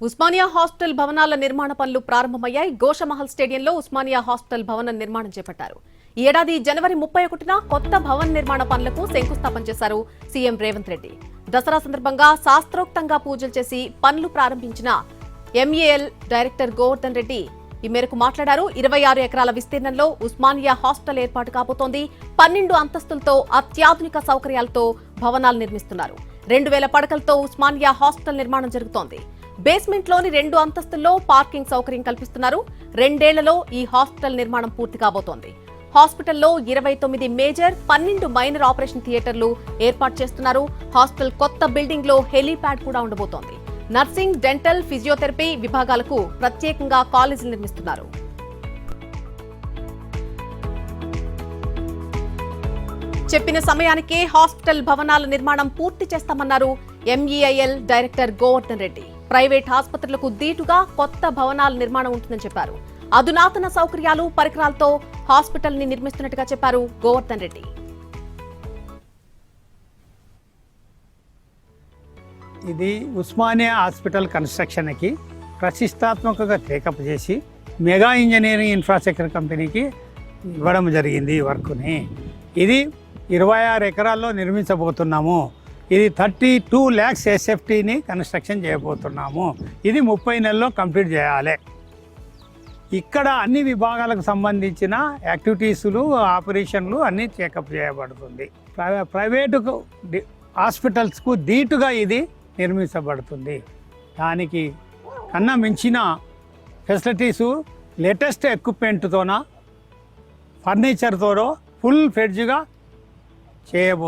Osmania hostel భవనాల నిర్మాణ పనులు ప్రారంభమయ్యాయి. గోషమహల్ స్టేడియంలో ఉస్మానియా హాస్టల్ భవన నిర్మాణం చేపట్టారు. ఈ ఏడాది జనవరి 31న కొత్త భవన నిర్మాణ పనులకు శంకుస్థాపన చేశారు సీఎం రేవంత్ రెడ్డి. దసరా సందర్భంగా శాస్త్రోక్తంగా పూజలు చేసి పనులు ప్రారంభించిన ఎంఏఎల్ డైరెక్టర్ గోవర్ధన్ రెడ్డి ఈ మేరకు మాట్లాడారు. 26 ఎకరాల విస్తీర్ణంలో ఉస్మానియా హాస్టల్ ఏర్పాటు కాబోతోంది. 12 అంతస్తులతో అత్యాధునిక సౌకర్యాలతో భవనాలు నిర్మిస్తున్నారు. 2000 పడకలతో ఉస్మానియా హాస్టల్ నిర్మాణం జరుగుతోంది. బేస్మెంట్ లోని 2 అంతస్తుల్లో పార్కింగ్ సౌకర్యం కల్పిస్తున్నారు. 2 ఏళ్లలో ఈ హాస్టల్ నిర్మాణం పూర్తి కాబోతోంది. హాస్పిటల్లో 29 మేజర్, 12 మైనర్ ఆపరేషన్ థియేటర్లు ఏర్పాటు చేస్తున్నారు. హాస్టల్ కొత్త బిల్డింగ్ లో హెలీప్యాడ్ కూడా ఉండబోతోంది. నర్సింగ్, డెంటల్, ఫిజియోథెరపీ విభాగాలకు ప్రత్యేకంగా కాలేజీలు నిర్మిస్తున్నారు. చెప్పిన సమయానికే హాస్పిటల్ భవనాల నిర్మాణం పూర్తి చేస్తామన్నారు MEIL director Govardhan Reddy. Private ఆసుపత్రులకు దీటుగా కొత్త భవనాల నిర్మాణం ఉంటుందని చెప్పారు. అధునాతన సౌకర్యాలు, పరికరాలతో హాస్పిటల్ ని నిర్మిస్తున్నట్టుగా చెప్పారు గోవర్ధన్ రెడ్డి. ఇది ఉస్మానియా హాస్పిటల్ కన్స్ట్రక్షన్ కి ప్రతిష్టాత్మకంగా టేకప్ చేసి మెగా ఇంజనీరింగ్ ఇన్ఫ్రాస్ట్రక్చర్ కంపెనీకి ఇవ్వడం జరిగింది. ఈ వర్క్ని ఇది 26 ఎకరాల్లో నిర్మించబోతున్నాము. ఇది 32 lakhs ఎస్ఎఫ్టీని కన్స్ట్రక్షన్ చేయబోతున్నాము. ఇది 30 నెలల్లో కంప్లీట్ చేయాలి. ఇక్కడ అన్ని విభాగాలకు సంబంధించిన యాక్టివిటీసులు, ఆపరేషన్లు అన్నీ టేకప్ చేయబడుతుంది. ప్రైవేటు హాస్పిటల్స్కు దీటుగా ఇది నిర్మించబడుతుంది. దానికి కన్నా మించిన ఫెసిలిటీసు, లేటెస్ట్ ఎక్విప్మెంట్తోన, ఫర్నిచర్తోనో ఫుల్ ఫ్లెడ్జ్గా చేయబో